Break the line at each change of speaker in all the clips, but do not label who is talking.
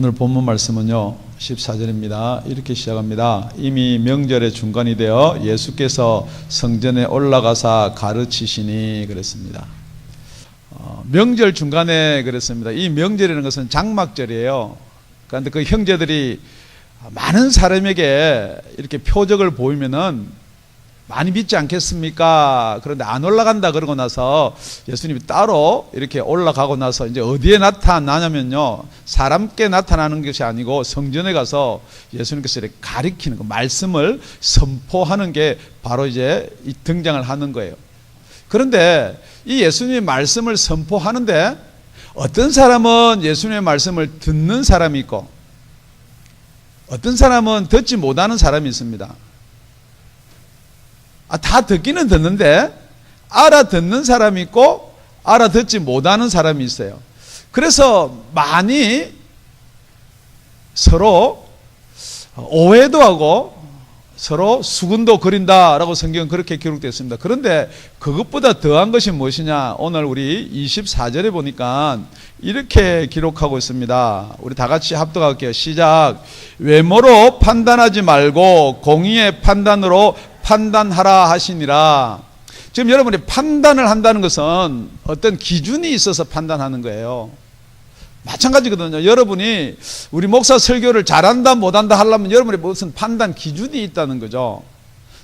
오늘 본문 말씀은요 14절입니다. 이렇게 시작합니다. 이미 명절의 중간이 되어 예수께서 성전에 올라가사 가르치시니 그랬습니다. 명절 중간에 그랬습니다. 이 명절이라는 것은 장막절이에요. 그런데 그 형제들이 많은 사람에게 이렇게 표적을 보이면은 많이 믿지 않겠습니까? 그런데 안 올라간다 그러고 나서 예수님이 따로 이렇게 올라가고 나서 이제 어디에 나타나냐면요, 사람께 나타나는 것이 아니고 성전에 가서 예수님께서 이렇게 가리키는 거, 말씀을 선포하는 게 바로 이제 이 등장을 하는 거예요. 그런데 이 예수님의 말씀을 선포하는데 어떤 사람은 예수님의 말씀을 듣는 사람이 있고 어떤 사람은 듣지 못하는 사람이 있습니다. 다 듣기는 듣는데 알아듣는 사람이 있고 알아듣지 못하는 사람이 있어요. 그래서 많이 서로 오해도 하고 서로 수군도 그린다라고 성경은 그렇게 기록되어 있습니다. 그런데 그것보다 더한 것이 무엇이냐? 오늘 우리 24절에 보니까 이렇게 기록하고 있습니다. 우리 다 같이 합독할게요. 시작. 외모로 판단하지 말고 공의의 판단으로 판단하라 하시니라. 지금 여러분이 판단을 한다는 것은 어떤 기준이 있어서 판단하는 거예요. 마찬가지거든요. 여러분이 우리 목사 설교를 잘한다 못한다 하려면 여러분이 무슨 판단 기준이 있다는 거죠.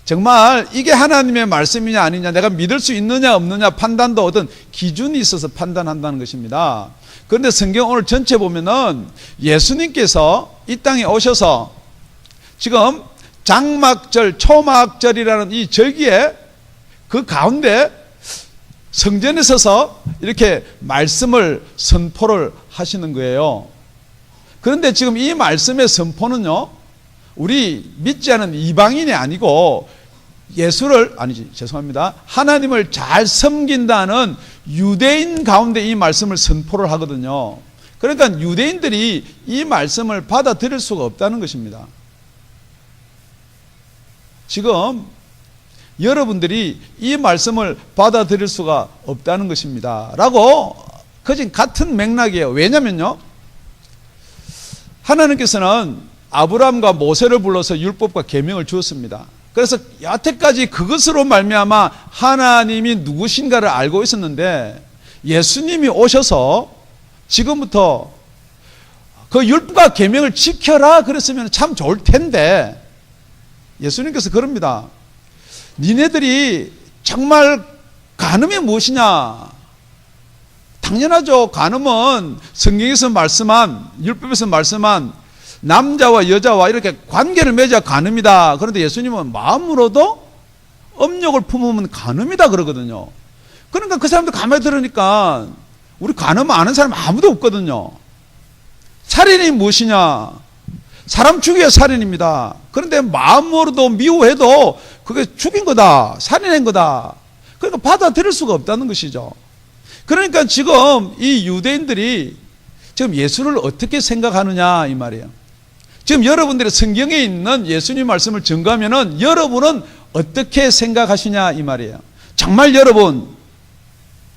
정말 이게 하나님의 말씀이냐 아니냐, 내가 믿을 수 있느냐 없느냐 판단도 어떤 기준이 있어서 판단한다는 것입니다. 그런데 성경 오늘 전체 보면은 예수님께서 이 땅에 오셔서 지금 장막절, 초막절이라는 이 절기에 그 가운데 성전에 서서 이렇게 말씀을 선포를 하시는 거예요. 그런데 지금 이 말씀의 선포는요, 우리 믿지 않은 이방인이 아니고 하나님을 잘 섬긴다는 유대인 가운데 이 말씀을 선포를 하거든요. 그러니까 유대인들이 이 말씀을 받아들일 수가 없다는 것입니다. 지금 여러분들이 이 말씀을 받아들일 수가 없다는 것입니다 라고 거진 같은 맥락이에요. 왜냐면요, 하나님께서는 아브라함과 모세를 불러서 율법과 계명을 주었습니다. 그래서 여태까지 그것으로 말미암아 하나님이 누구신가를 알고 있었는데 예수님이 오셔서 지금부터 그 율법과 계명을 지켜라 그랬으면 참 좋을 텐데 예수님께서 그럽니다. 니네들이 정말 간음이 무엇이냐? 당연하죠. 간음은 성경에서 말씀한, 율법에서 말씀한 남자와 여자와 이렇게 관계를 맺어야 간음이다. 그런데 예수님은 마음으로도 음욕을 품으면 간음이다 그러거든요. 그러니까 그 사람들 가만히 들으니까 우리 간음 아는 사람 아무도 없거든요. 살인이 무엇이냐? 사람 죽여야 살인입니다. 그런데 마음으로도 미워해도 그게 죽인 거다, 살인한 거다. 그러니까 받아들일 수가 없다는 것이죠. 그러니까 지금 이 유대인들이 지금 예수를 어떻게 생각하느냐 이 말이에요. 지금 여러분들이 성경에 있는 예수님 말씀을 증거하면은 여러분은 어떻게 생각하시냐 이 말이에요. 정말 여러분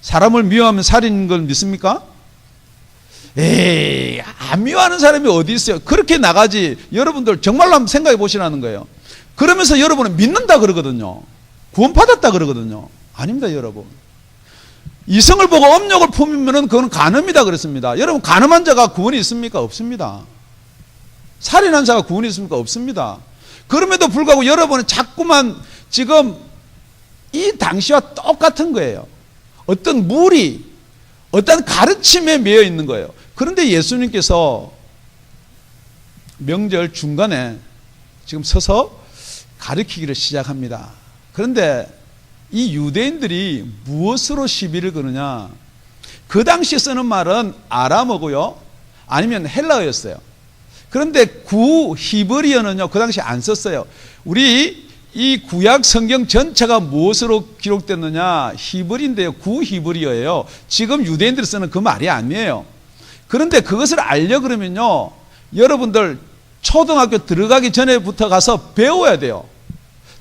사람을 미워하면 살인인 걸 믿습니까? 에이, 안 미워하는 사람이 어디 있어요? 그렇게 나가지. 여러분들 정말로 한번 생각해 보시라는 거예요. 그러면서 여러분은 믿는다 그러거든요. 구원받았다 그러거든요. 아닙니다, 여러분. 이성을 보고 음욕을 품으면 그건 간음이다 그랬습니다. 여러분, 간음한 자가 구원이 있습니까? 없습니다. 살인한 자가 구원이 있습니까? 없습니다. 그럼에도 불구하고 여러분은 자꾸만 지금 이 당시와 똑같은 거예요. 어떤 무리, 어떤 가르침에 매여 있는 거예요. 그런데 예수님께서 명절 중간에 지금 서서 가르치기를 시작합니다. 그런데 이 유대인들이 무엇으로 시비를 거느냐? 그 당시에 쓰는 말은 아람어고요, 아니면 헬라어였어요. 그런데 구 히브리어는요, 그 당시에 안 썼어요. 우리 이 구약 성경 전체가 무엇으로 기록됐느냐? 히브리인데요, 구 히브리어예요. 지금 유대인들이 쓰는 그 말이 아니에요. 그런데 그것을 알려 그러면요, 여러분들 초등학교 들어가기 전에부터 가서 배워야 돼요.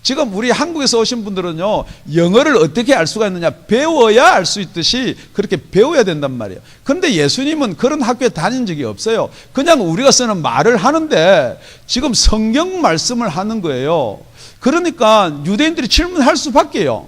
지금 우리 한국에서 오신 분들은요, 영어를 어떻게 알 수가 있느냐? 배워야 알 수 있듯이 그렇게 배워야 된단 말이에요. 그런데 예수님은 그런 학교에 다닌 적이 없어요. 그냥 우리가 쓰는 말을 하는데 지금 성경 말씀을 하는 거예요. 그러니까 유대인들이 질문할 수밖에요.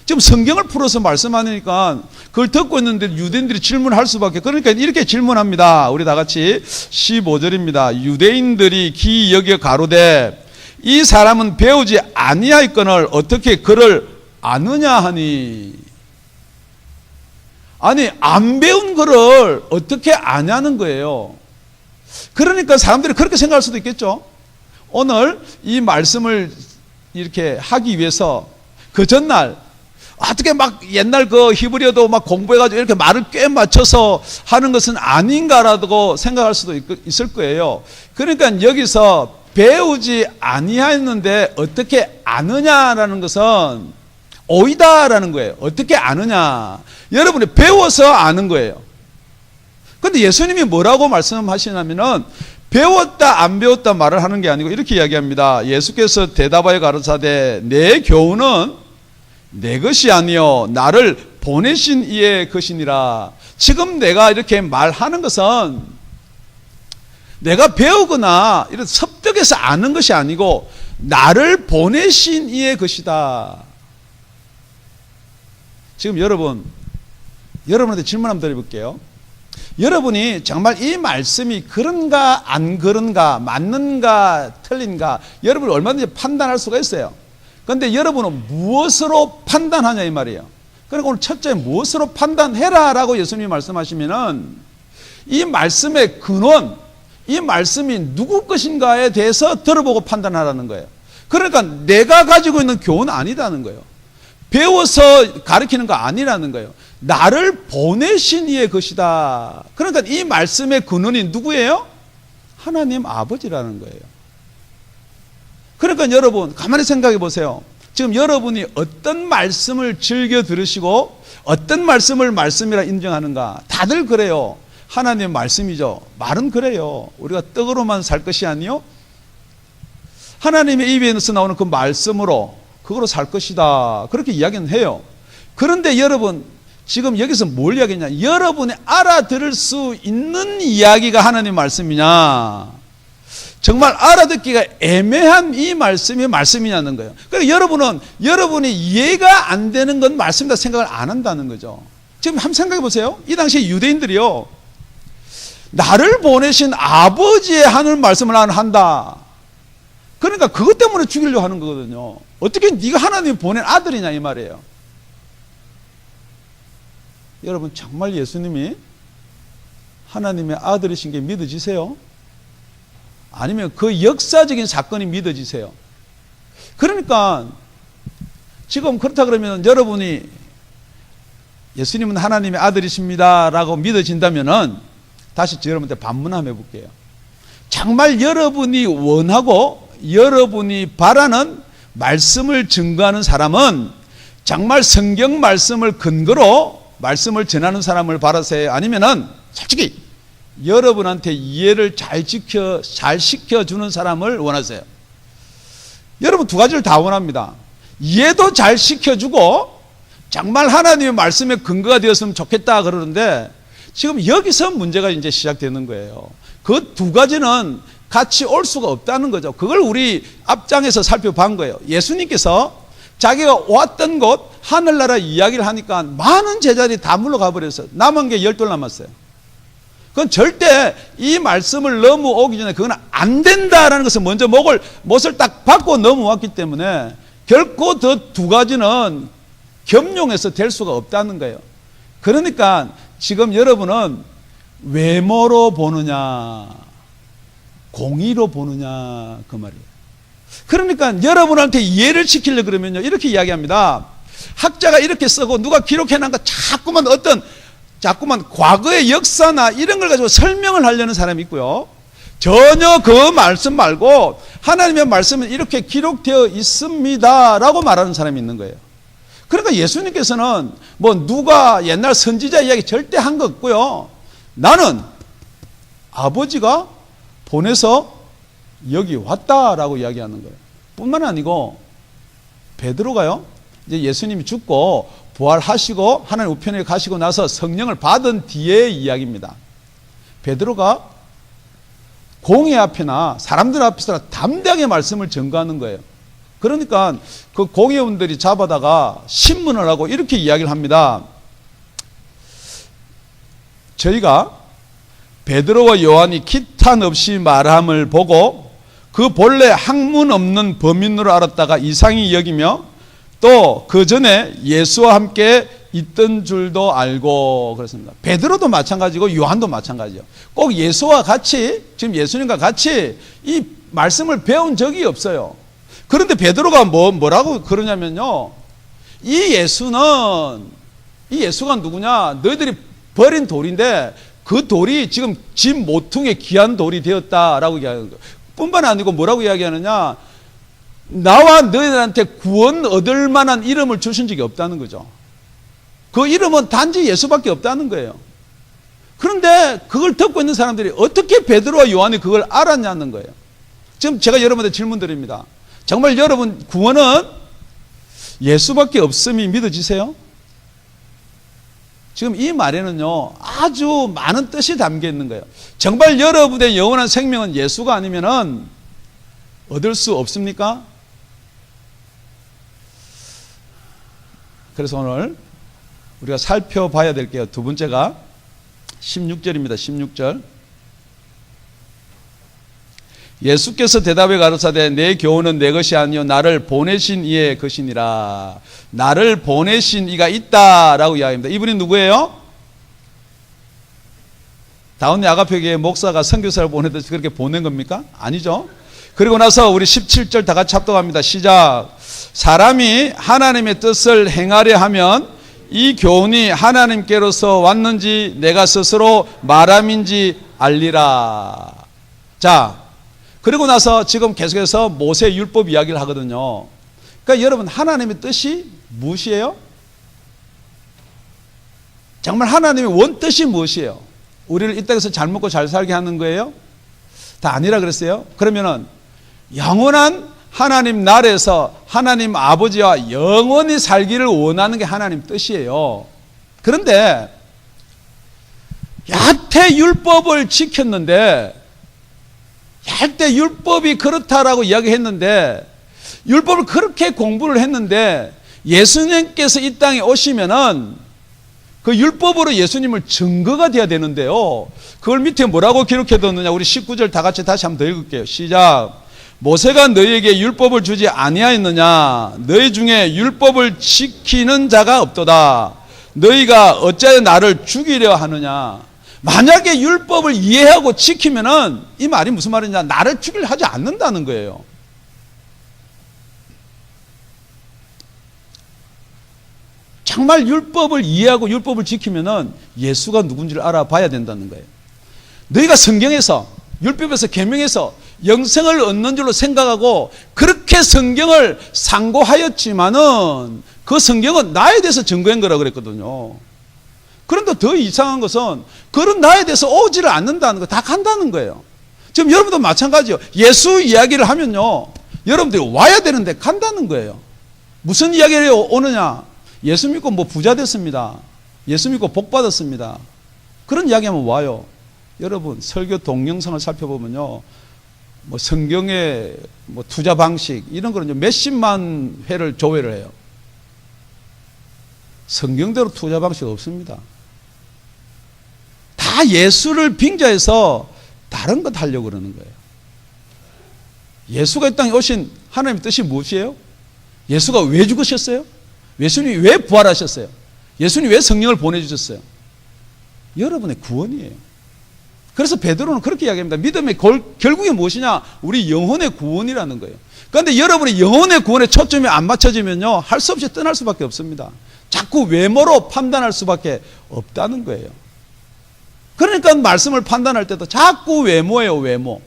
지금 성경을 풀어서 말씀하니까 그걸 듣고 있는데 유대인들이 질문할 수밖에. 그러니까 이렇게 질문합니다. 우리 다 같이 15절입니다. 유대인들이 기 여겨 가로되 이 사람은 배우지 아니하였거늘 어떻게 그를 아느냐 하니. 아니, 안 배운 그를 어떻게 아냐는 거예요. 그러니까 사람들이 그렇게 생각할 수도 있겠죠. 오늘 이 말씀을 이렇게 하기 위해서 그 전날 어떻게 막 옛날 그 히브리어도 막 공부해가지고 이렇게 말을 꽤 맞춰서 하는 것은 아닌가라고 생각할 수도 있을 거예요. 그러니까 여기서 배우지 아니하였는데 어떻게 아느냐라는 것은 오이다라는 거예요. 어떻게 아느냐. 여러분이 배워서 아는 거예요. 그런데 예수님이 뭐라고 말씀하시냐면은 배웠다 안 배웠다 말을 하는 게 아니고 이렇게 이야기합니다. 예수께서 대답하여 가르치되 내 교훈은 내 것이 아니요 나를 보내신 이의 것이니라. 지금 내가 이렇게 말하는 것은 내가 배우거나 이런 습득해서 아는 것이 아니고 나를 보내신 이의 것이다. 지금 여러분한테 질문 한번 드려볼게요. 여러분이 정말 이 말씀이 그런가 안 그런가, 맞는가 틀린가, 여러분이 얼마든지 판단할 수가 있어요. 그런데 여러분은 무엇으로 판단하냐 이 말이에요. 그러니까 오늘 첫째 무엇으로 판단해라 라고 예수님이 말씀하시면은 이 말씀의 근원, 이 말씀이 누구 것인가에 대해서 들어보고 판단하라는 거예요. 그러니까 내가 가지고 있는 교훈은 아니다는 거예요. 배워서 가르치는 거 아니라는 거예요. 나를 보내신 이의 것이다. 그러니까 이 말씀의 근원이 누구예요? 하나님 아버지라는 거예요. 그러니까 여러분 가만히 생각해 보세요. 지금 여러분이 어떤 말씀을 즐겨 들으시고 어떤 말씀을 말씀이라 인정하는가? 다들 그래요. 하나님의 말씀이죠. 말은 그래요. 우리가 떡으로만 살 것이 아니요 하나님의 입에서 나오는 그 말씀으로 그거로 살 것이다. 그렇게 이야기는 해요. 그런데 여러분 지금 여기서 뭘 이야기했냐? 여러분이 알아들을 수 있는 이야기가 하나님의 말씀이냐? 정말 알아듣기가 애매한 이 말씀이 말씀이냐는 거예요. 그러니까 여러분은 여러분이 이해가 안 되는 건 말씀이다 생각을 안 한다는 거죠. 지금 한번 생각해 보세요. 이 당시에 유대인들이요, 나를 보내신 아버지의 하는 말씀을 나는 한다. 그러니까 그것 때문에 죽이려고 하는 거거든요. 어떻게 네가 하나님이 보낸 아들이냐 이 말이에요. 여러분 정말 예수님이 하나님의 아들이신 게 믿어지세요? 아니면 그 역사적인 사건이 믿어지세요? 그러니까 지금 그렇다 그러면 여러분이 예수님은 하나님의 아들이십니다 라고 믿어진다면은 다시 여러분한테 반문 한번 해볼게요. 정말 여러분이 원하고 여러분이 바라는 말씀을 증거하는 사람은 정말 성경 말씀을 근거로 말씀을 전하는 사람을 바라세요? 아니면은 솔직히 여러분한테 이해를 잘 시켜주는 사람을 원하세요? 여러분 두 가지를 다 원합니다. 이해도 잘 시켜주고 정말 하나님의 말씀의 근거가 되었으면 좋겠다 그러는데 지금 여기서 문제가 이제 시작되는 거예요. 그 두 가지는 같이 올 수가 없다는 거죠. 그걸 우리 앞장에서 살펴본 거예요. 예수님께서 자기가 왔던 곳 하늘나라 이야기를 하니까 많은 제자들이 다 물러가 버렸어요. 남은 게 12 남았어요. 그건 절대 이 말씀을 넘어오기 전에 그건 안 된다라는 것을 먼저 못을 딱 받고 넘어왔기 때문에 결코 더 두 가지는 겸용해서 될 수가 없다는 거예요. 그러니까 지금 여러분은 외모로 보느냐 공의로 보느냐 그 말이에요. 그러니까 여러분한테 이해를 시키려고 그러면요 이렇게 이야기합니다. 학자가 이렇게 쓰고 누가 기록해놓은 거 자꾸만 과거의 역사나 이런 걸 가지고 설명을 하려는 사람이 있고요. 전혀 그 말씀 말고 하나님의 말씀은 이렇게 기록되어 있습니다 라고 말하는 사람이 있는 거예요. 그러니까 예수님께서는 뭐 누가 옛날 선지자 이야기 절대 한 거 없고요. 나는 아버지가 보내서 여기 왔다라고 이야기하는 거예요. 뿐만 아니고 베드로가요, 이제 예수님이 죽고 부활하시고 하나님 우편에 가시고 나서 성령을 받은 뒤의 이야기입니다. 베드로가 공회 앞이나 사람들 앞에서 담대하게 말씀을 전가하는 거예요. 그러니까 그 공회원들이 잡아다가 신문을 하고 이렇게 이야기를 합니다. 저희가 베드로와 요한이 기탄 없이 말함을 보고 그 본래 학문 없는 범인으로 알았다가 이상히 여기며 또 그 전에 예수와 함께 있던 줄도 알고 그렇습니다. 베드로도 마찬가지고 요한도 마찬가지요. 꼭 예수와 같이, 지금 예수님과 같이 이 말씀을 배운 적이 없어요. 그런데 베드로가 뭐라고 그러냐면요, 이 예수가 누구냐? 너희들이 버린 돌인데 그 돌이 지금 집 모퉁이의 귀한 돌이 되었다라고 이야기하는 거예요. 뿐만 아니고 뭐라고 이야기하느냐? 나와 너희들한테 구원 얻을 만한 이름을 주신 적이 없다는 거죠. 그 이름은 단지 예수밖에 없다는 거예요. 그런데 그걸 듣고 있는 사람들이 어떻게 베드로와 요한이 그걸 알았냐는 거예요. 지금 제가 여러분한테 질문 드립니다. 정말 여러분 구원은 예수밖에 없음이 믿어지세요? 지금 이 말에는요, 아주 많은 뜻이 담겨 있는 거예요. 정말 여러분의 영원한 생명은 예수가 아니면은 얻을 수 없습니까? 그래서 오늘 우리가 살펴봐야 될 게요, 두 번째가 16절입니다. 16절. 예수께서 대답해 가로사대 내 교훈은 내 것이 아니요 나를 보내신 이의 것이니라. 나를 보내신 이가 있다라고 이야기합니다. 이분이 누구예요? 다운리 아가페교회 목사가 선교사를 보내듯이 그렇게 보낸 겁니까? 아니죠. 그리고 나서 우리 17절 다 같이 합독합니다. 시작. 사람이 하나님의 뜻을 행하려 하면 이 교훈이 하나님께로서 왔는지 내가 스스로 말함인지 알리라. 자, 그리고 나서 지금 계속해서 모세 율법 이야기를 하거든요. 그러니까 여러분, 하나님의 뜻이 무엇이에요? 정말 하나님의 원뜻이 무엇이에요? 우리를 이 땅에서 잘 먹고 잘 살게 하는 거예요? 다 아니라 그랬어요? 그러면은 영원한 하나님 나라에서 하나님 아버지와 영원히 살기를 원하는 게 하나님 뜻이에요. 그런데 야태 율법을 지켰는데, 야태 율법이 그렇다라고 이야기했는데, 율법을 그렇게 공부를 했는데 예수님께서 이 땅에 오시면은 그 율법으로 예수님을 증거가 돼야 되는데요, 그걸 밑에 뭐라고 기록해뒀느냐. 우리 19절 다 같이 다시 한번 더 읽을게요. 시작. 모세가 너희에게 율법을 주지 아니하였느냐? 너희 중에 율법을 지키는 자가 없도다. 너희가 어찌하여 나를 죽이려 하느냐? 만약에 율법을 이해하고 지키면은 이 말이 무슨 말이냐? 나를 죽이려 하지 않는다는 거예요. 정말 율법을 이해하고 율법을 지키면은 예수가 누군지를 알아봐야 된다는 거예요. 너희가 성경에서, 율법에서, 계명에서 영생을 얻는 줄로 생각하고 그렇게 성경을 상고하였지만은 그 성경은 나에 대해서 증거한 거라고 그랬거든요. 그런데 더 이상한 것은 그런 나에 대해서 오지를 않는다는 거, 다 간다는 거예요. 지금 여러분도 마찬가지요. 예수 이야기를 하면요, 여러분들이 와야 되는데 간다는 거예요. 무슨 이야기를 오느냐? 예수 믿고 뭐 부자 됐습니다. 예수 믿고 복 받았습니다. 그런 이야기하면 와요. 여러분, 설교 동영상을 살펴보면요, 뭐 성경의 뭐 투자 방식 이런 거는 몇십만 회를 조회를 해요. 성경대로 투자 방식 없습니다. 다 예수를 빙자해서 다른 것 하려고 그러는 거예요. 예수가 이 땅에 오신 하나님의 뜻이 무엇이에요? 예수가 왜 죽으셨어요? 예수님이 왜 부활하셨어요? 예수님이 왜 성령을 보내주셨어요? 여러분의 구원이에요. 그래서 베드로는 그렇게 이야기합니다. 믿음의 결국이 무엇이냐? 우리 영혼의 구원이라는 거예요. 그런데 여러분이 영혼의 구원에 초점이 안 맞춰지면요, 할 수 없이 떠날 수밖에 없습니다. 자꾸 외모로 판단할 수밖에 없다는 거예요. 그러니까 말씀을 판단할 때도 자꾸 외모예요, 외모.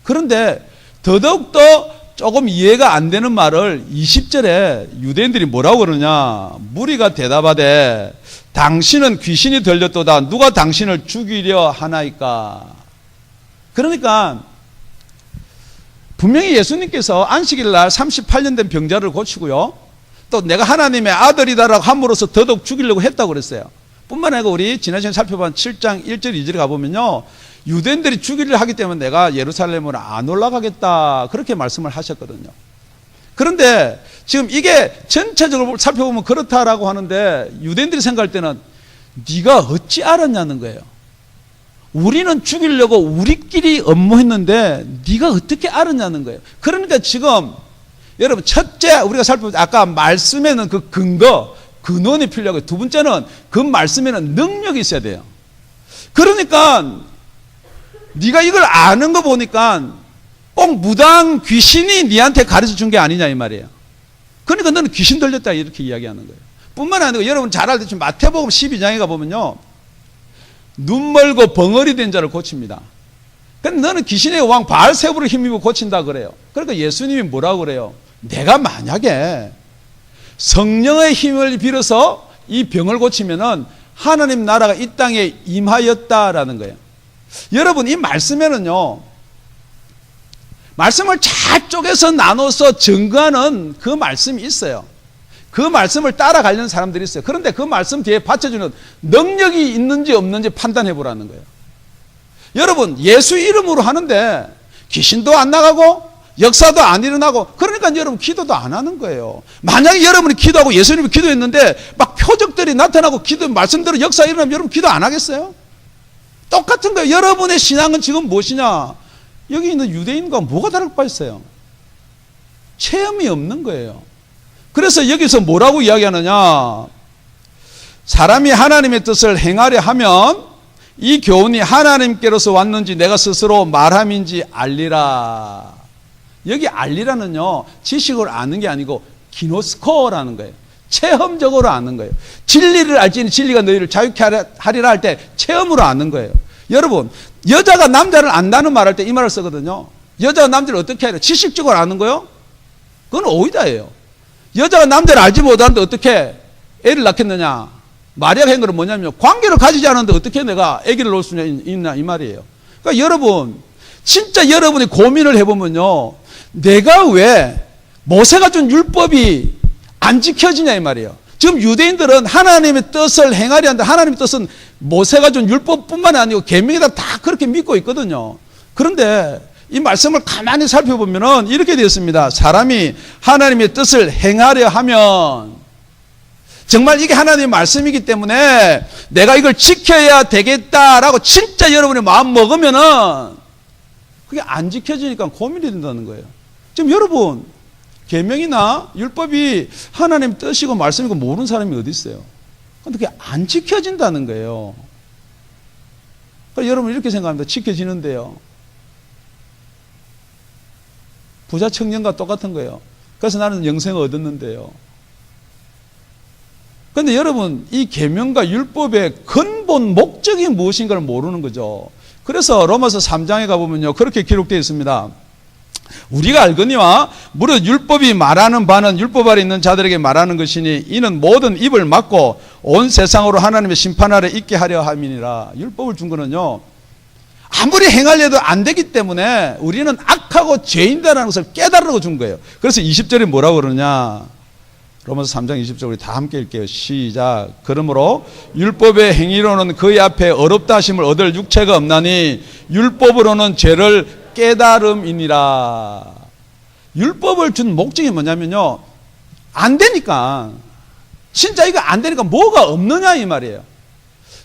그런데 더더욱더 조금 이해가 안 되는 말을 20절에 유대인들이 뭐라고 그러냐? 무리가 대답하되 당신은 귀신이 들렸도다. 누가 당신을 죽이려 하나이까? 그러니까 분명히 예수님께서 안식일 날 38년 된 병자를 고치고요, 또 내가 하나님의 아들이다라고 함으로써 더더욱 죽이려고 했다고 그랬어요. 뿐만 아니라 우리 지난 시간에 살펴본 7장 1절 2절에 가보면요, 유대인들이 죽이려 하기 때문에 내가 예루살렘으로 안 올라가겠다 그렇게 말씀을 하셨거든요. 그런데 지금 이게 전체적으로 살펴보면 그렇다라고 하는데 유대인들이 생각할 때는 네가 어찌 알았냐는 거예요. 우리는 죽이려고 우리끼리 업무했는데 네가 어떻게 알았냐는 거예요. 그러니까 지금 여러분, 첫째 우리가 살펴본 아까 말씀에는 그 근원이 필요하고, 두 번째는 그 말씀에는 능력이 있어야 돼요. 그러니까 네가 이걸 아는 거 보니까 꼭 무당 귀신이 네한테 가르쳐 준 게 아니냐 이 말이에요. 그러니까 너는 귀신 들렸다 이렇게 이야기하는 거예요. 뿐만 아니라 여러분 잘 알듯이 마태복음 12장에 가보면요, 눈 멀고 벙어리 된 자를 고칩니다. 근데 너는 귀신의 왕 바알세불을 힘입어 고친다 그래요. 그러니까 예수님이 뭐라고 그래요? 내가 만약에 성령의 힘을 빌어서 이 병을 고치면은 하나님 나라가 이 땅에 임하였다라는 거예요. 여러분, 이 말씀에는요, 말씀을 잘 쪼개서 나눠서 증거하는 그 말씀이 있어요. 그 말씀을 따라가려는 사람들이 있어요. 그런데 그 말씀 뒤에 받쳐주는 능력이 있는지 없는지 판단해 보라는 거예요. 여러분, 예수 이름으로 하는데 귀신도 안 나가고 역사도 안 일어나고, 그러니까 여러분 기도도 안 하는 거예요. 만약에 여러분이 기도하고 예수님이 기도했는데 막 표적들이 나타나고 기도 말씀대로 역사 일어나면 여러분 기도 안 하겠어요? 똑같은 거예요. 여러분의 신앙은 지금 무엇이냐? 여기 있는 유대인과 뭐가 다를 바 있어요? 체험이 없는 거예요. 그래서 여기서 뭐라고 이야기하느냐? 사람이 하나님의 뜻을 행하려 하면 이 교훈이 하나님께로서 왔는지 내가 스스로 말함인지 알리라. 여기 알리라는요, 지식을 아는 게 아니고 기노스코라는 거예요. 체험적으로 아는 거예요. 진리를 알지니 진리가 너희를 자유케 하리라 할 때 체험으로 아는 거예요. 여러분, 여자가 남자를 안다는 말할 때 이 말을 쓰거든요. 여자가 남자를 어떻게 하려? 지식적으로 아는 거요? 그건 오이다예요. 여자가 남자를 알지 못하는데 어떻게 애를 낳겠느냐? 마리아가 한 거는 뭐냐면 관계를 가지지 않았는데 어떻게 내가 아기를 낳을 수 있냐 이 말이에요. 그러니까 여러분, 진짜 여러분이 고민을 해보면요, 내가 왜 모세가 준 율법이 안 지켜지냐 이 말이에요. 지금 유대인들은 하나님의 뜻을 행하려 하는데 하나님의 뜻은 모세가 준 율법뿐만 아니고 계명이다 다 그렇게 믿고 있거든요. 그런데 이 말씀을 가만히 살펴보면 이렇게 되어 있습니다. 사람이 하나님의 뜻을 행하려 하면, 정말 이게 하나님의 말씀이기 때문에 내가 이걸 지켜야 되겠다라고 진짜 여러분이 마음 먹으면은 그게 안 지켜지니까 고민이 된다는 거예요. 지금 여러분, 계명이나 율법이 하나님 뜻이고 말씀이고 모르는 사람이 어디 있어요? 근데 그게 안 지켜진다는 거예요. 그러니까 여러분 이렇게 생각합니다. 지켜지는데요. 부자 청년과 똑같은 거예요. 그래서 나는 영생을 얻었는데요. 그런데 여러분, 이 계명과 율법의 근본 목적이 무엇인가를 모르는 거죠. 그래서 로마서 3장에 가보면요, 그렇게 기록되어 있습니다. 우리가 알거니와 무릇 율법이 말하는 바는 율법 아래 있는 자들에게 말하는 것이니 이는 모든 입을 막고 온 세상으로 하나님의 심판 아래 있게 하려 함이니라. 율법을 준 거는요, 아무리 행하려도 안 되기 때문에 우리는 악하고 죄인다라는 것을 깨달으라고 준 거예요. 그래서 20절에 뭐라고 그러냐? 로마서 3장 20절 우리 다 함께 읽게요. 시작. 그러므로 율법의 행위로는 그의 앞에 어렵다 하심을 얻을 육체가 없나니 율법으로는 죄를 깨달음이니라. 율법을 준 목적이 뭐냐면요, 안 되니까, 진짜 이거 안 되니까 뭐가 없느냐 이 말이에요.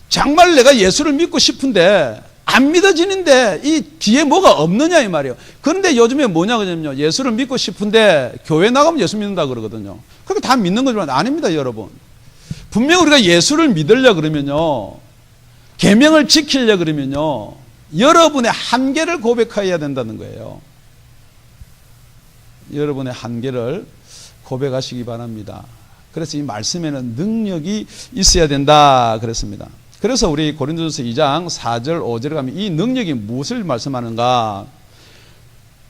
정말 내가 예수를 믿고 싶은데 안 믿어지는데 이 뒤에 뭐가 없느냐 이 말이에요. 그런데 요즘에 뭐냐 그러냐면요, 예수를 믿고 싶은데 교회 나가면 예수 믿는다 그러거든요. 그렇게 다 믿는 거지만 아닙니다 여러분. 분명 우리가 예수를 믿으려 그러면요, 계명을 지키려 그러면요, 여러분의 한계를 고백해야 된다는 거예요. 여러분의 한계를 고백하시기 바랍니다. 그래서 이 말씀에는 능력이 있어야 된다 그랬습니다. 그래서 우리 고린도전서 2장 4절 5절에 가면 이 능력이 무엇을 말씀하는가?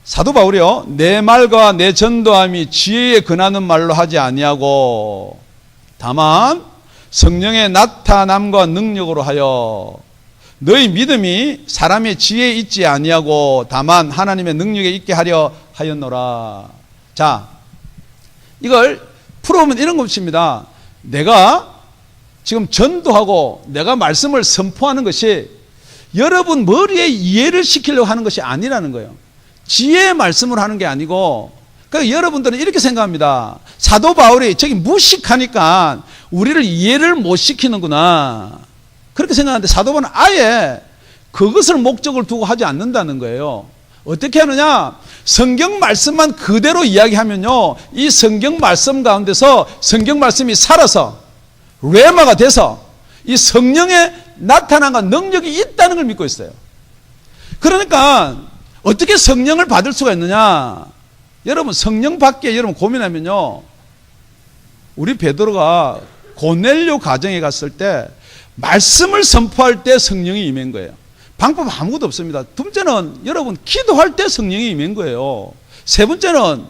사도 바울이요, 내 말과 내 전도함이 지혜에 근하는 말로 하지 아니하고 다만 성령의 나타남과 능력으로 하여 너희 믿음이 사람의 지혜에 있지 아니하고 다만 하나님의 능력에 있게 하려 하였노라. 자, 이걸 풀어보면 이런 것입니다. 내가 지금 전도하고 내가 말씀을 선포하는 것이 여러분 머리에 이해를 시키려고 하는 것이 아니라는 거예요. 지혜의 말씀을 하는 게 아니고, 그러니까 여러분들은 이렇게 생각합니다. 사도 바울이 저기 무식하니까 우리를 이해를 못 시키는구나, 그렇게 생각하는데 사도 바울은 아예 그것을 목적을 두고 하지 않는다는 거예요. 어떻게 하느냐? 성경 말씀만 그대로 이야기하면요, 이 성경 말씀 가운데서 성경 말씀이 살아서 레마가 돼서 이 성령의 나타남과 능력이 있다는 걸 믿고 있어요. 그러니까 어떻게 성령을 받을 수가 있느냐? 여러분 성령 받기에 여러분 고민하면요, 우리 베드로가 고넬료 가정에 갔을 때 말씀을 선포할 때 성령이 임한 거예요. 방법 아무것도 없습니다. 두 번째는 여러분 기도할 때 성령이 임한 거예요. 세 번째는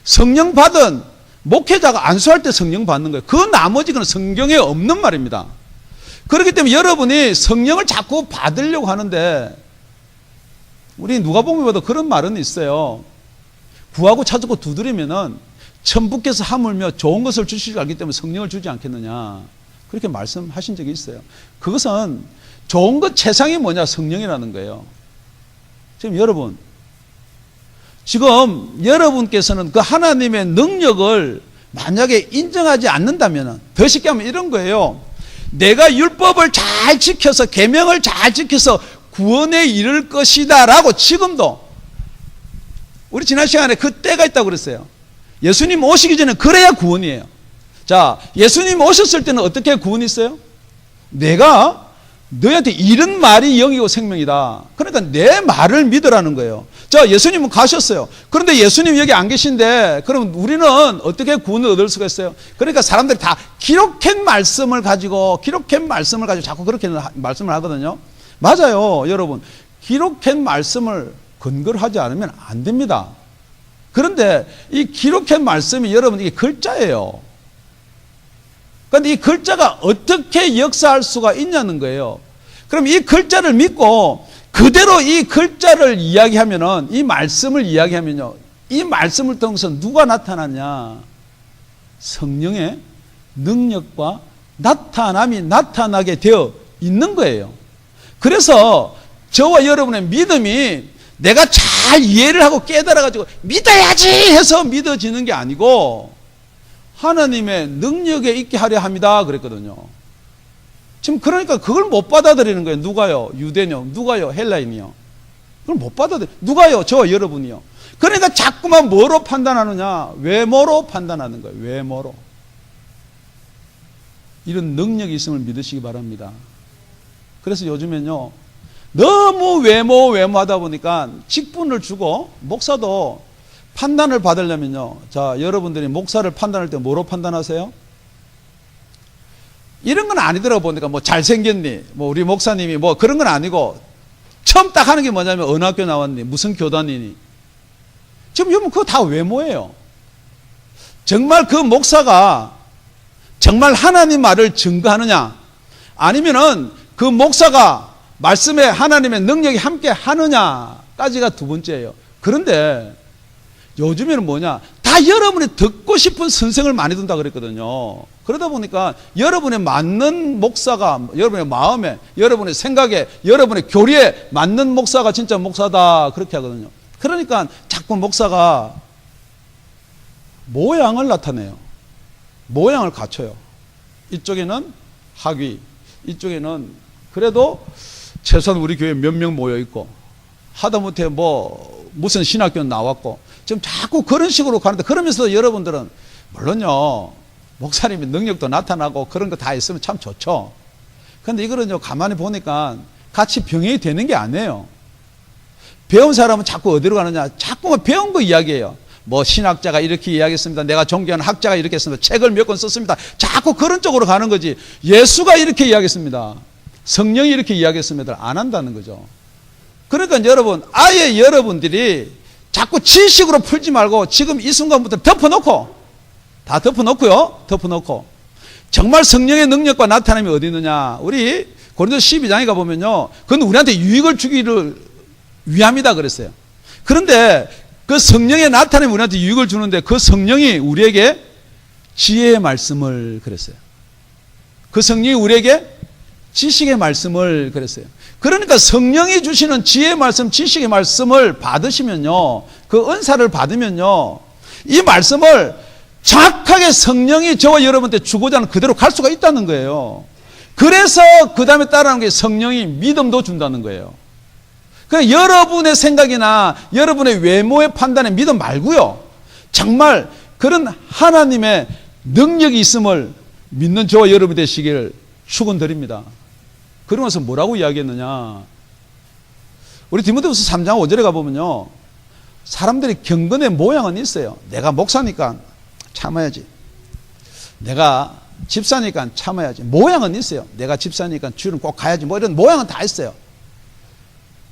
성령 받은 목회자가 안수할 때 성령 받는 거예요. 그 나머지는 성경에 없는 말입니다. 그렇기 때문에 여러분이 성령을 자꾸 받으려고 하는데, 우리 누가복음에도 그런 말은 있어요. 구하고 찾고 두드리면은 천부께서 하물며 좋은 것을 주실 줄 알기 때문에 성령을 주지 않겠느냐, 그렇게 말씀하신 적이 있어요. 그것은 좋은 것 최상이 뭐냐? 성령이라는 거예요. 지금 여러분께서는 그 하나님의 능력을 만약에 인정하지 않는다면, 더 쉽게 하면 이런 거예요. 내가 율법을 잘 지켜서 계명을 잘 지켜서 구원에 이를 것이다 라고, 지금도 우리 지난 시간에 그 때가 있다고 그랬어요. 예수님 오시기 전에 그래야 구원이에요. 자, 예수님 오셨을 때는 어떻게 구원이 있어요? 내가 너희한테 이런 말이 영이고 생명이다, 그러니까 내 말을 믿으라는 거예요. 자, 예수님은 가셨어요. 그런데 예수님 여기 안 계신데 그럼 우리는 어떻게 구원을 얻을 수가 있어요? 그러니까 사람들이 다 기록한 말씀을 가지고 자꾸 그렇게 말씀을 하거든요. 맞아요. 여러분, 기록한 말씀을 근거로 하지 않으면 안 됩니다. 그런데 이 기록한 말씀이 여러분 이게 글자예요. 그런데 이 글자가 어떻게 역사할 수가 있냐는 거예요. 그럼 이 글자를 믿고 그대로 이 글자를 이야기하면은, 이 말씀을 이야기하면요, 이 말씀을 통해서 누가 나타나냐? 성령의 능력과 나타남이 나타나게 되어 있는 거예요. 그래서 저와 여러분의 믿음이 내가 잘 이해를 하고 깨달아가지고 믿어야지 해서 믿어지는 게 아니고 하나님의 능력에 있게 하려 합니다 그랬거든요. 지금 그러니까 그걸 못 받아들이는 거예요. 누가요? 유대인요? 누가요? 헬라인이요? 그걸 못 받아들여요. 누가요? 저와 여러분이요. 그러니까 자꾸만 뭐로 판단하느냐? 외모로 판단하는 거예요. 외모로. 이런 능력이 있음을 믿으시기 바랍니다. 그래서 요즘엔요, 너무 외모하다 보니까 직분을 주고, 목사도 판단을 받으려면요, 자, 여러분들이 목사를 판단할 때 뭐로 판단하세요? 이런 건 아니더라고. 보니까 뭐 잘생겼니, 뭐 우리 목사님이 뭐 그런 건 아니고, 처음 딱 하는 게 뭐냐면 어느 학교 나왔니, 무슨 교단이니. 지금 여러분 그거 다 외모예요. 정말 그 목사가 정말 하나님 말을 증거하느냐, 아니면은 그 목사가 말씀에 하나님의 능력이 함께 하느냐까지가 두 번째예요. 그런데 요즘에는 뭐냐, 다 여러분이 듣고 싶은 선생을 많이 둔다 그랬거든요. 그러다 보니까 여러분의 맞는 목사가, 여러분의 마음에, 여러분의 생각에, 여러분의 교리에 맞는 목사가 진짜 목사다, 그렇게 하거든요. 그러니까 자꾸 목사가 모양을 나타내요. 모양을 갖춰요. 이쪽에는 학위, 이쪽에는 그래도 최소한 우리 교회에 몇 명 모여 있고, 하다못해 뭐 무슨 신학교 나왔고, 지금 자꾸 그런 식으로 가는데, 그러면서 여러분들은 물론요, 목사님의 능력도 나타나고 그런 거 다 있으면 참 좋죠. 그런데 이거는요, 가만히 보니까 같이 병행이 되는 게 아니에요. 배운 사람은 자꾸 어디로 가느냐, 자꾸 배운 거 이야기해요. 뭐 신학자가 이렇게 이야기했습니다, 내가 존경하는 학자가 이렇게 했습니다, 책을 몇 권 썼습니다, 자꾸 그런 쪽으로 가는 거지. 예수가 이렇게 이야기했습니다, 성령이 이렇게 이야기했습니다, 안 한다는 거죠. 그러니까 여러분, 아예 여러분들이 자꾸 지식으로 풀지 말고 지금 이 순간부터 덮어놓고, 다 덮어놓고요, 덮어놓고 정말 성령의 능력과 나타남이 어디 있느냐. 우리 고린도서 12장에 가보면요, 그건 우리한테 유익을 주기를 위함이다 그랬어요. 그런데 그 성령의 나타남이 우리한테 유익을 주는데, 그 성령이 우리에게 지혜의 말씀을 그랬어요. 그 성령이 우리에게 지식의 말씀을 그랬어요. 그러니까 성령이 주시는 지혜의 말씀, 지식의 말씀을 받으시면요, 그 은사를 받으면요, 이 말씀을 정확하게 성령이 저와 여러분한테 주고자 하는 그대로 갈 수가 있다는 거예요. 그래서 그 다음에 따라하는 게 성령이 믿음도 준다는 거예요. 그러니까 여러분의 생각이나 여러분의 외모의 판단에 믿음 말고요, 정말 그런 하나님의 능력이 있음을 믿는 저와 여러분이 되시기를 축원드립니다. 그러면서 뭐라고 이야기했느냐, 우리 디모데후서 3장 5절에 가보면요, 사람들이 경건의 모양은 있어요. 내가 목사니까 참아야지, 내가 집사니까 참아야지, 모양은 있어요. 내가 집사니까 주일은 꼭 가야지, 뭐 이런 모양은 다 있어요.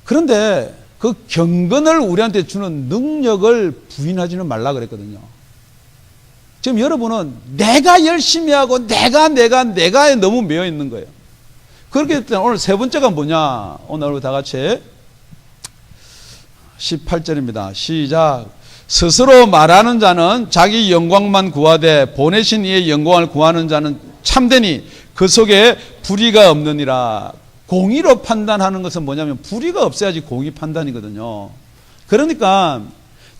그런데 그 경건을 우리한테 주는 능력을 부인하지는 말라 그랬거든요. 지금 여러분은 내가 열심히 하고 내가에 너무 매여 있는 거예요. 그렇기 때문에 오늘 세 번째가 뭐냐, 오늘 다 같이 18절입니다. 시작. 스스로 말하는 자는 자기 영광만 구하되 보내신 이의 영광을 구하는 자는 참되니 그 속에 불의가 없느니라. 공의로 판단하는 것은 뭐냐면 불의가 없어야지 공의 판단이거든요. 그러니까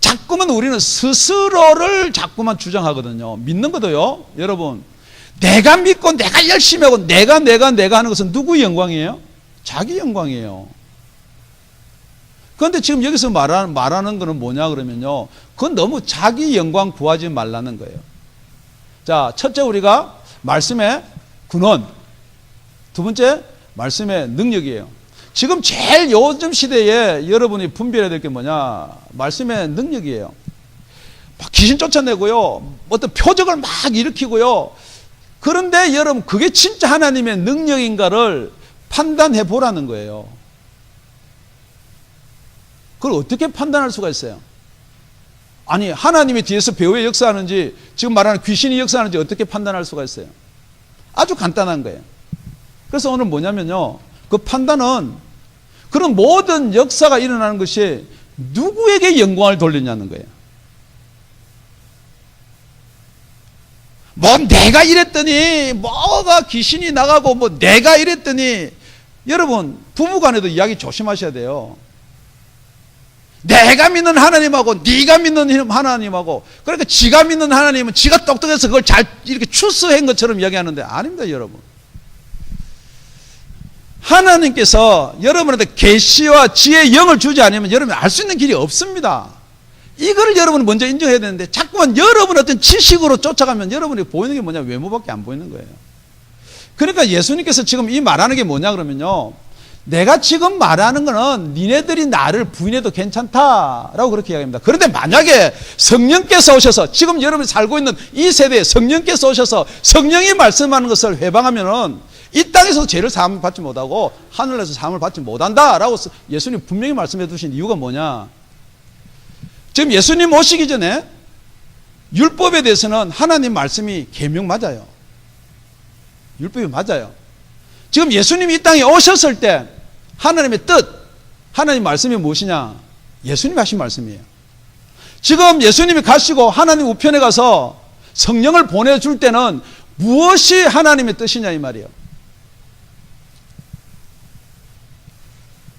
자꾸만 우리는 스스로를 자꾸만 주장하거든요. 믿는 것도요, 여러분, 내가 믿고 내가 열심히 하고 내가 하는 것은 누구의 영광이에요? 자기 영광이에요. 그런데 지금 여기서 말하는 것은 뭐냐 그러면요, 그건 너무 자기 영광 구하지 말라는 거예요. 자, 첫째 우리가 말씀의 근원, 두 번째 말씀의 능력이에요. 지금 제일 요즘 시대에 여러분이 분별해야 될 게 뭐냐, 말씀의 능력이에요. 막 귀신 쫓아내고요, 어떤 표적을 막 일으키고요. 그런데 여러분, 그게 진짜 하나님의 능력인가를 판단해 보라는 거예요. 그걸 어떻게 판단할 수가 있어요? 아니, 하나님이 뒤에서 배후에 역사하는지, 지금 말하는 귀신이 역사하는지 어떻게 판단할 수가 있어요? 아주 간단한 거예요. 그래서 오늘 뭐냐면요, 그 판단은 그런 모든 역사가 일어나는 것이 누구에게 영광을 돌리냐는 거예요. 뭐 내가 이랬더니 뭐가 귀신이 나가고 뭐 내가 이랬더니, 여러분 부부간에도 이야기 조심하셔야 돼요. 내가 믿는 하나님하고 네가 믿는 하나님하고, 그러니까 지가 믿는 하나님은 지가 똑똑해서 그걸 잘 이렇게 추스한 것처럼 이야기하는데 아닙니다. 여러분, 하나님께서 여러분한테 계시와 지혜의 영을 주지 않으면 여러분이 알 수 있는 길이 없습니다. 이걸 여러분은 먼저 인정해야 되는데, 자꾸만 여러분 어떤 지식으로 쫓아가면 여러분이 보이는 게 뭐냐, 외모밖에 안 보이는 거예요. 그러니까 예수님께서 지금 이 말하는 게 뭐냐 그러면요, 내가 지금 말하는 거는 니네들이 나를 부인해도 괜찮다라고 그렇게 이야기합니다. 그런데 만약에 성령께서 오셔서, 지금 여러분이 살고 있는 이 세대에 성령께서 오셔서 성령이 말씀하는 것을 회방하면은 이 땅에서 죄를 사함을 받지 못하고 하늘에서 사함을 받지 못한다라고 예수님 분명히 말씀해 두신 이유가 뭐냐, 지금 예수님 오시기 전에 율법에 대해서는 하나님 말씀이 계명 맞아요. 율법이 맞아요. 지금 예수님이 이 땅에 오셨을 때 하나님의 뜻, 하나님 말씀이 무엇이냐, 예수님이 하신 말씀이에요. 지금 예수님이 가시고 하나님 우편에 가서 성령을 보내줄 때는 무엇이 하나님의 뜻이냐 이 말이에요.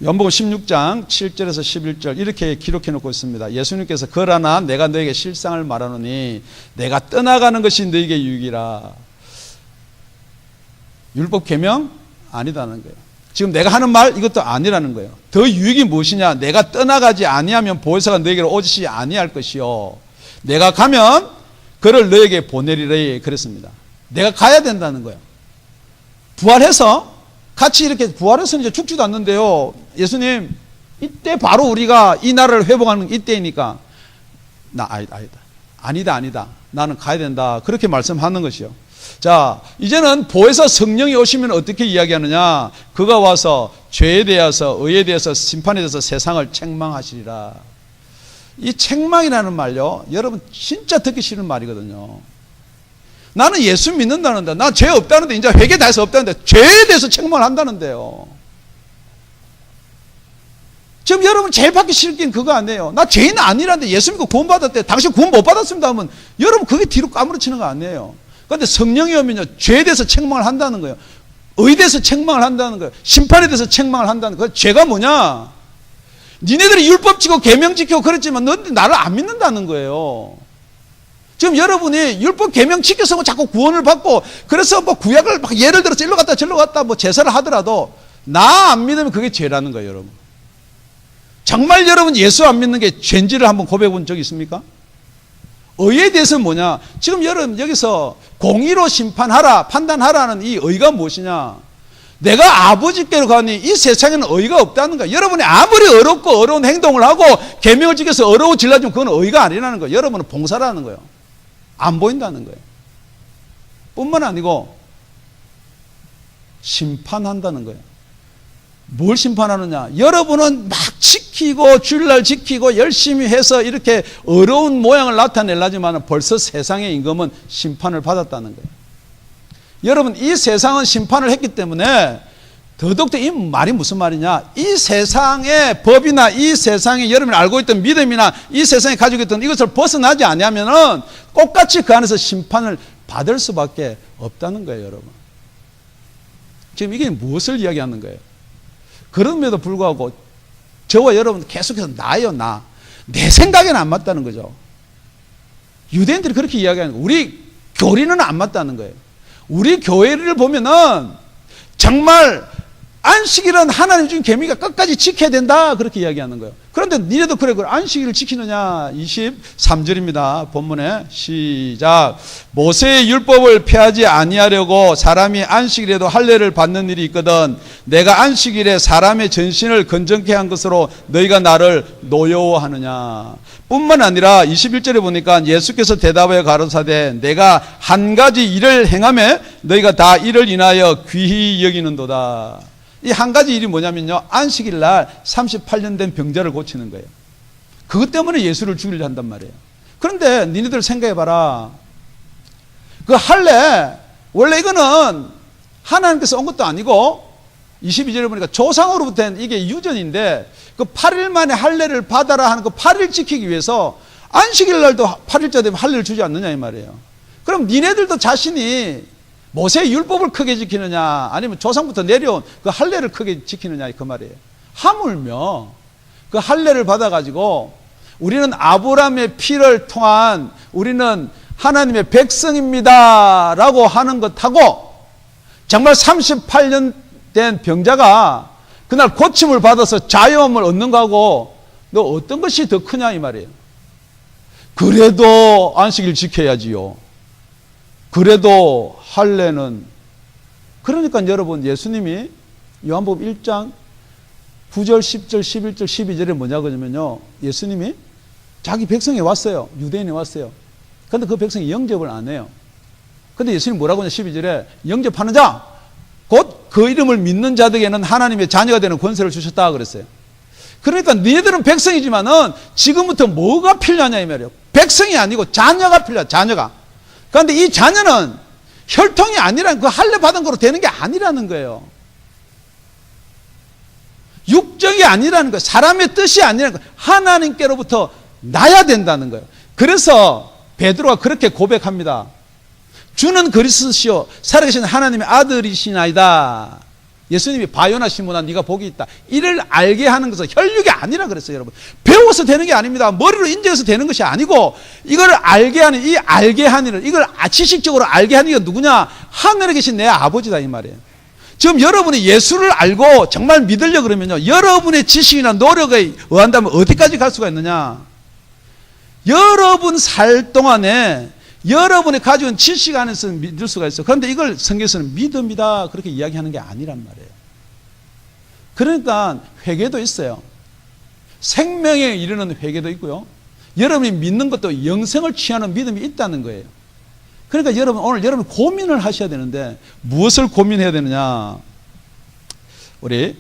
요한복음 16장 7절에서 11절 이렇게 기록해 놓고 있습니다. 예수님께서 그러나 내가 너에게 실상을 말하노니 내가 떠나가는 것이 너에게 유익이라. 율법 계명 아니다는 거예요. 지금 내가 하는 말 이것도 아니라는 거예요. 더 유익이 무엇이냐, 내가 떠나가지 아니하면 보혜사가 너에게로 오지 아니할 것이요, 내가 가면 그를 너에게 보내리라 그랬습니다. 내가 가야 된다는 거예요. 부활해서 같이 이렇게 부활해서 이제 죽지도 않는데요, 예수님 이때 바로 우리가 이 나라를 회복하는 이때이니까 아니다 나는 가야 된다, 그렇게 말씀하는 것이요. 자, 이제는 보혜사 성령이 오시면 어떻게 이야기하느냐, 그가 와서 죄에 대해서 의에 대해서 심판에 대해서 세상을 책망하시리라. 이 책망이라는 말요, 여러분 진짜 듣기 싫은 말이거든요. 나는 예수 믿는다는데, 나 죄 없다는데, 이제 회개 다 해서 없다는데 죄에 대해서 책망을 한다는데요. 지금 여러분 제일 받기 싫긴 그거 아니에요. 나 죄인 아니라는데 예수 믿고 구원받았대. 당신 구원 못 받았습니다 하면 여러분 그게 뒤로 까무러치는 거 아니에요. 그런데 성령이 오면요, 죄에 대해서 책망을 한다는 거예요. 의에 대해서 책망을 한다는 거예요. 심판에 대해서 책망을 한다는 거예요. 죄가 뭐냐? 니네들이 율법 지키고 계명 지키고 그랬지만 너희들 나를 안 믿는다는 거예요. 지금 여러분이 율법 계명 지켜서 뭐 자꾸 구원을 받고 그래서 뭐 구약을 막 예를 들어 일로 갔다 저로 갔다 뭐 제사를 하더라도 나 안 믿으면 그게 죄라는 거예요, 여러분. 정말 여러분 예수 안 믿는 게 죄인지를 한번 고백해 본 적 있습니까? 의에 대해서는 뭐냐? 지금 여러분 여기서 공의로 심판하라, 판단하라는 이 의가 무엇이냐? 내가 아버지께로 가니 이 세상에는 의가 없다는 거야. 여러분이 아무리 어렵고 어려운 행동을 하고 계명을 지켜서 어려워질라지면 그건 의가 아니라는 거예요. 여러분은 봉사라는 거예요. 안 보인다는 거예요. 뿐만 아니고 심판한다는 거예요. 뭘 심판하느냐? 여러분은 막 지키고 주일날 지키고 열심히 해서 이렇게 어려운 모양을 나타내려지만 벌써 세상의 임금은 심판을 받았다는 거예요. 여러분 이 세상은 심판을 했기 때문에 더더욱더 이 말이 무슨 말이냐? 이 세상의 법이나 이 세상에 여러분이 알고 있던 믿음이나 이 세상에 가지고 있던 이것을 벗어나지 않으면은 똑같이 그 안에서 심판을 받을 수밖에 없다는 거예요, 여러분. 지금 이게 무엇을 이야기하는 거예요? 그럼에도 불구하고 저와 여러분 계속해서 나요, 나. 내 생각에는 안 맞다는 거죠. 유대인들이 그렇게 이야기하는 거예요. 우리 교리는 안 맞다는 거예요. 우리 교회를 보면은 정말 안식일은 하나님 주신 계명이니까 끝까지 지켜야 된다 그렇게 이야기하는 거예요. 그런데 니네도 그래 안식일을 지키느냐? 23절입니다. 본문에 시작. 모세의 율법을 폐하지 아니하려고 사람이 안식일에도 할례를 받는 일이 있거든 내가 안식일에 사람의 전신을 건전케 한 것으로 너희가 나를 노여워하느냐? 뿐만 아니라 21절에 보니까 예수께서 대답하여 가로사대 내가 한 가지 일을 행하며 너희가 다 이를 인하여 귀히 여기는도다. 이 한 가지 일이 뭐냐면요, 안식일 날 38년 된 병자를 고치는 거예요. 그것 때문에 예수를 죽이려 한단 말이에요. 그런데 니네들 생각해봐라. 그 할례 원래 이거는 하나님께서 온 것도 아니고 22절에 보니까 조상으로부터 이게 유전인데 그 8일 만에 할례를 받아라 하는 그 8일 지키기 위해서 안식일 날도 8일째 되면 할례를 주지 않느냐 이 말이에요. 그럼 니네들도 자신이 모세의 율법을 크게 지키느냐 아니면 조상부터 내려온 그 할례를 크게 지키느냐 그 말이에요. 하물며 그 할례를 받아가지고 우리는 아브라함의 피를 통한 우리는 하나님의 백성입니다 라고 하는 것하고 정말 38년 된 병자가 그날 고침을 받아서 자유함을 얻는 거하고 너 어떤 것이 더 크냐 이 말이에요. 그래도 안식일 지켜야지요. 그래도 할례는 그러니까 여러분 예수님이 요한복음 1장 9절 10절 11절 12절에 뭐냐 그러면요 예수님이 자기 백성에 왔어요. 유대인에 왔어요. 그런데 그 백성이 영접을 안 해요. 그런데 예수님이 뭐라고 하냐 12절에 영접하는 자 곧 그 이름을 믿는 자들에게는 하나님의 자녀가 되는 권세를 주셨다 그랬어요. 그러니까 너희들은 백성이지만은 지금부터 뭐가 필요하냐 이 말이에요. 백성이 아니고 자녀가 필요하다. 자녀가. 그런데 이 자녀는 혈통이 아니라 그 할례 받은 거로 되는 게 아니라는 거예요. 육정이 아니라는 거예요. 사람의 뜻이 아니라는 거예요. 하나님께로부터 나야 된다는 거예요. 그래서 베드로가 그렇게 고백합니다. 주는 그리스도시요 살아계신 하나님의 아들이시나이다. 예수님이 바요나 시몬아 네가 복이 있다. 이를 알게 하는 것은 혈육이 아니라 그랬어요. 여러분 배워서 되는 게 아닙니다. 머리로 인정해서 되는 것이 아니고 이걸 알게 하는 이 알게 하는 일 이걸 지식적으로 알게 하는 게 누구냐? 하늘에 계신 내 아버지다 이 말이에요. 지금 여러분이 예수를 알고 정말 믿으려 그러면요 여러분의 지식이나 노력에 의한다면 어디까지 갈 수가 있느냐? 여러분 살 동안에 여러분이 가지고 있는 지식 안에서 믿을 수가 있어요. 그런데 이걸 성경에서는 믿음이다 그렇게 이야기하는 게 아니란 말이에요. 그러니까 회개도 있어요. 생명에 이르는 회개도 있고요. 여러분이 믿는 것도 영생을 취하는 믿음이 있다는 거예요. 그러니까 여러분 오늘 여러분 고민을 하셔야 되는데 무엇을 고민해야 되느냐? 우리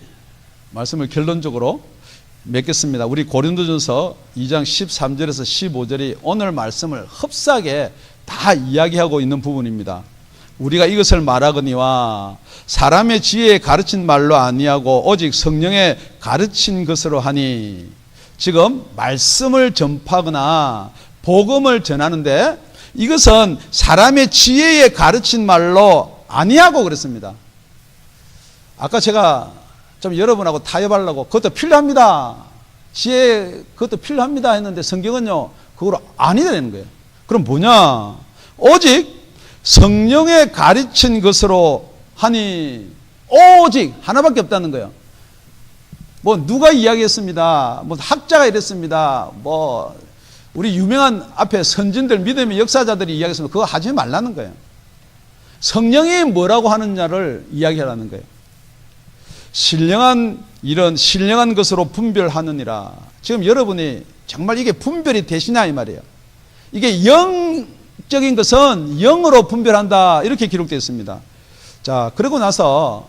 말씀을 결론적으로 맺겠습니다. 우리 고린도전서 2장 13절에서 15절이 오늘 말씀을 흡사하게 다 이야기하고 있는 부분입니다. 우리가 이것을 말하거니와 사람의 지혜에 가르친 말로 아니하고 오직 성령에 가르친 것으로 하니. 지금 말씀을 전파하거나 복음을 전하는데 이것은 사람의 지혜에 가르친 말로 아니하고 그랬습니다. 아까 제가 좀 여러분하고 타협하려고 그것도 필요합니다. 지혜 그것도 필요합니다 했는데 성경은요 그걸 아니라는 거예요. 그럼 뭐냐? 오직 성령에 가르친 것으로 하니. 오직 하나밖에 없다는 거예요. 뭐 누가 이야기했습니다. 뭐 학자가 이랬습니다. 뭐 우리 유명한 앞에 선진들 믿음의 역사자들이 이야기했습니다. 그거 하지 말라는 거예요. 성령이 뭐라고 하느냐를 이야기하라는 거예요. 신령한 일은 신령한 것으로 분별하느니라. 지금 여러분이 정말 이게 분별이 되시냐 이 말이에요. 이게 영적인 것은 영으로 분별한다 이렇게 기록되어 있습니다. 자, 그러고 나서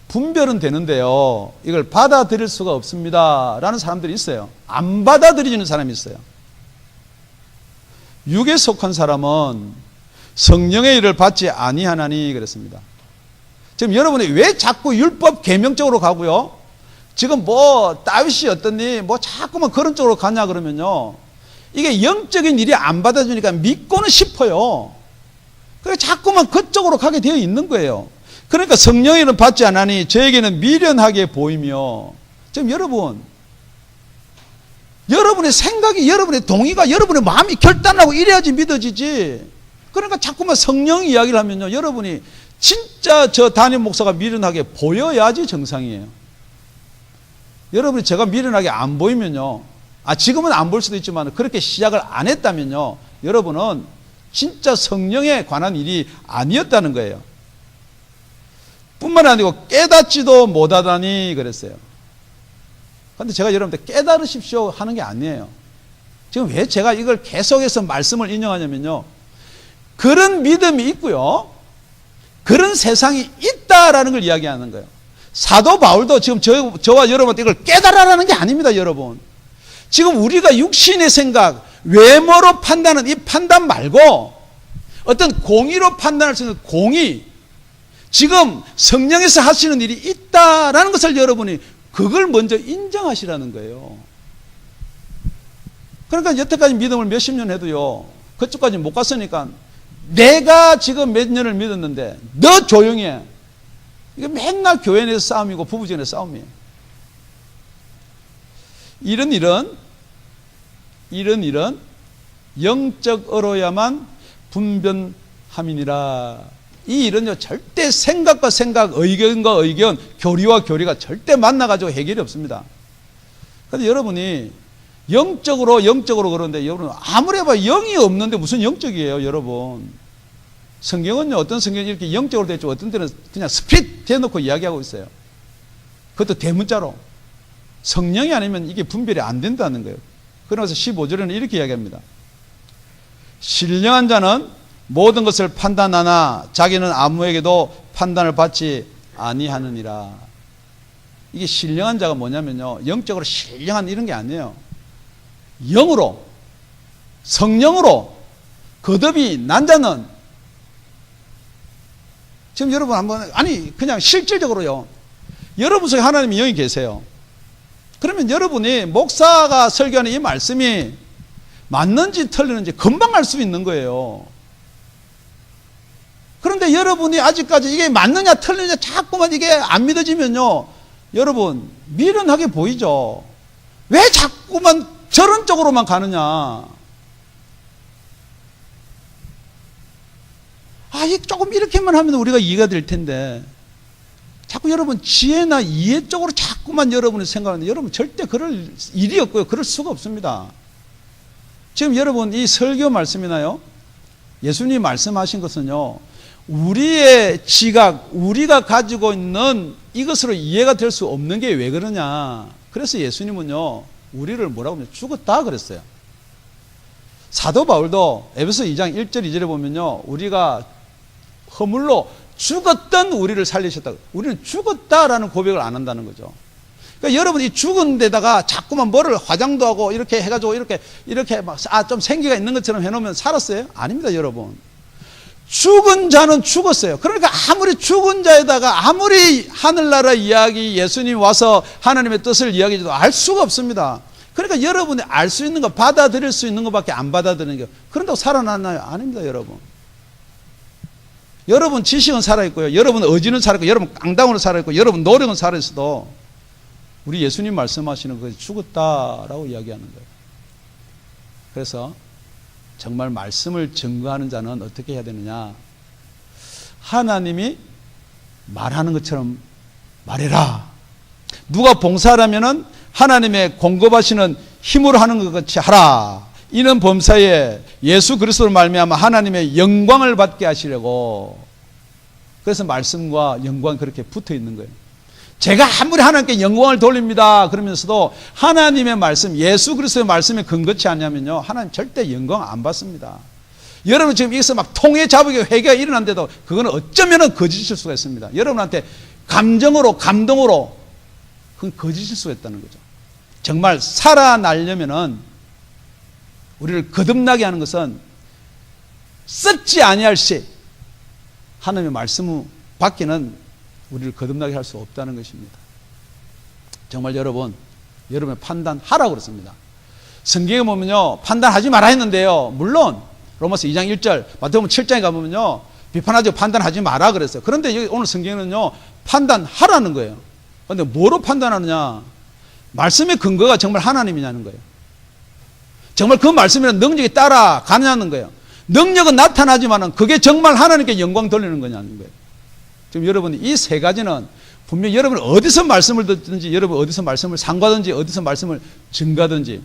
분별은 되는데요 이걸 받아들일 수가 없습니다 라는 사람들이 있어요. 안 받아들이는 사람이 있어요. 육에 속한 사람은 성령의 일을 받지 아니하나니 그랬습니다. 지금 여러분이 왜 자꾸 율법 계명적으로 가고요 지금 뭐 다윗이 어떠니 뭐 자꾸만 그런 쪽으로 가냐 그러면요 이게 영적인 일이 안 받아주니까 믿고는 싶어요. 그래서 자꾸만 그쪽으로 가게 되어 있는 거예요. 그러니까 성령의 일은 받지 않으니 저에게는 미련하게 보이며. 지금 여러분의 생각이 여러분의 동의가 여러분의 마음이 결단하고 이래야지 믿어지지. 그러니까 자꾸만 성령 이야기를 하면요 여러분이 진짜 저 담임 목사가 미련하게 보여야지 정상이에요. 여러분이 제가 미련하게 안 보이면요 지금은 안 볼 수도 있지만 그렇게 시작을 안 했다면요 여러분은 진짜 성령에 관한 일이 아니었다는 거예요. 뿐만 아니고 깨닫지도 못하다니 그랬어요. 그런데 제가 여러분들 깨달으십시오 하는 게 아니에요. 지금 왜 제가 이걸 계속해서 말씀을 인용하냐면요 그런 믿음이 있고요 그런 세상이 있다라는 걸 이야기하는 거예요. 사도 바울도 지금 저와 여러분한테 이걸 깨달으라는 게 아닙니다. 여러분 지금 우리가 육신의 생각 외모로 판단하는 이 판단 말고 어떤 공의로 판단할 수 있는 공의, 지금 성령에서 하시는 일이 있다라는 것을 여러분이 그걸 먼저 인정하시라는 거예요. 그러니까 여태까지 믿음을 몇십 년 해도요 그쪽까지 못 갔으니까 내가 지금 몇 년을 믿었는데 너 조용히 해. 이게 맨날 교회 내에서 싸움이고 부부間의 싸움이에요. 이런 일은 영적으로야만 분변함이니라. 이 일은요 절대 생각과 생각, 의견과 의견, 교리와 교리가 절대 만나가지고 해결이 없습니다. 그런데 여러분이 영적으로 그러는데 여러분 아무리 해봐 영이 없는데 무슨 영적이에요 여러분. 성경은요 어떤 성경이 이렇게 영적으로 되어 있고 어떤 때는 그냥 스피릿 대놓고 이야기하고 있어요. 그것도 대문자로 성령이 아니면 이게 분별이 안 된다는 거예요. 그러면서 15절에는 이렇게 이야기합니다. 신령한 자는 모든 것을 판단하나 자기는 아무에게도 판단을 받지 아니하느니라. 이게 신령한 자가 뭐냐면요 영적으로 신령한 이런 게 아니에요. 영으로 성령으로 거듭이 난 자는, 지금 여러분 한번 그냥 실질적으로요 여러분 속에 하나님의 영이 계세요. 그러면 여러분이 목사가 설교하는 이 말씀이 맞는지 틀리는지 금방 알 수 있는 거예요. 그런데 여러분이 아직까지 이게 맞느냐 틀리느냐 자꾸만 이게 안 믿어지면요 여러분 미련하게 보이죠. 왜 자꾸만 저런 쪽으로만 가느냐. 조금 이렇게만 하면 우리가 이해가 될 텐데 자꾸 여러분 지혜나 이해 쪽으로 자꾸만 여러분이 생각하는데 여러분 절대 그럴 일이 없고요. 그럴 수가 없습니다. 지금 여러분 이 설교 말씀이나요 예수님이 말씀하신 것은요 우리의 지각, 우리가 가지고 있는 이것으로 이해가 될 수 없는 게 왜 그러냐. 그래서 예수님은요 우리를 뭐라고 하면 죽었다 그랬어요. 사도 바울도 에베소 2장 1절 2절에 보면요 우리가 허물로 죽었던 우리를 살리셨다. 우리는 죽었다라는 고백을 안 한다는 거죠. 그러니까 여러분 이 죽은 데다가 자꾸만 뭐를 화장도 하고 이렇게 해가지고 이렇게 막 좀 생기가 있는 것처럼 해놓으면 살았어요? 아닙니다 여러분. 죽은 자는 죽었어요. 그러니까 아무리 죽은 자에다가 아무리 하늘나라 이야기, 예수님 와서 하나님의 뜻을 이야기해도 알 수가 없습니다. 그러니까 여러분이 알 수 있는 거, 받아들일 수 있는 것밖에 안 받아들이는 게, 그런다고 살아났나요? 아닙니다, 여러분. 여러분 지식은 살아있고요. 여러분 의지는 살아있고, 여러분 깡당으로 살아있고, 여러분 노력은 살아있어도 우리 예수님 말씀하시는 것이 죽었다라고 이야기하는 거예요. 그래서 정말 말씀을 증거하는 자는 어떻게 해야 되느냐? 하나님이 말하는 것처럼 말해라. 누가 봉사하려면은 하나님의 공급하시는 힘으로 하는 것 같이 하라. 이는 범사에 예수 그리스도로 말미암아 하나님의 영광을 받게 하시려고. 그래서 말씀과 영광이 그렇게 붙어 있는 거예요. 제가 아무리 하나님께 영광을 돌립니다 그러면서도 하나님의 말씀, 예수 그리스도의 말씀에 근거치 않냐면요, 하나님 절대 영광 안 받습니다. 여러분 지금 여기서 막 통해 잡으게 회개가 일어난데도 그거는 어쩌면 거짓일 수가 있습니다. 여러분한테 감정으로, 감동으로 그건 거짓일 수가 있다는 거죠. 정말 살아나려면은 우리를 거듭나게 하는 것은 썩지 아니할 시 하나님의 말씀 밖에는 우리를 거듭나게 할 수 없다는 것입니다. 정말 여러분의 판단하라고 그랬습니다. 성경에 보면요, 판단하지 마라 했는데요, 물론 로마서 2장 1절, 마태복음 7장에 가보면요, 비판하지 판단하지 마라 그랬어요. 그런데 여기 오늘 성경에는요, 판단하라는 거예요. 그런데 뭐로 판단하느냐? 말씀의 근거가 정말 하나님이냐는 거예요. 정말 그 말씀이란 능력이 따라가느냐는 거예요. 능력은 나타나지만은 그게 정말 하나님께 영광 돌리는 거냐는 거예요. 지금 여러분이 이 세 가지는 분명히 여러분이 어디서 말씀을 듣든지, 여러분 어디서 말씀을 상고하든지, 어디서 말씀을 증가하든지,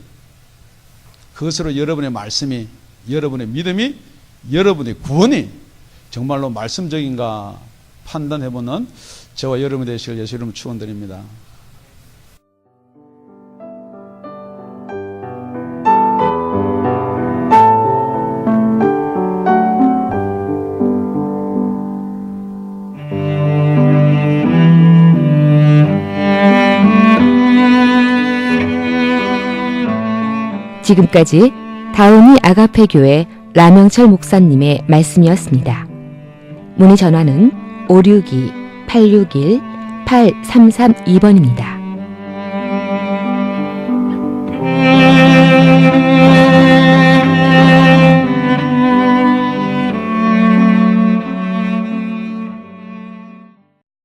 그것으로 여러분의 말씀이, 여러분의 믿음이, 여러분의 구원이 정말로 말씀적인가 판단해보는 저와 여러분이 되시길 예수 이름으로 축원드립니다.
지금까지 다운이 아가페 교회 라명철 목사님의 말씀이었습니다. 문의 전화는 562-861-8332번입니다.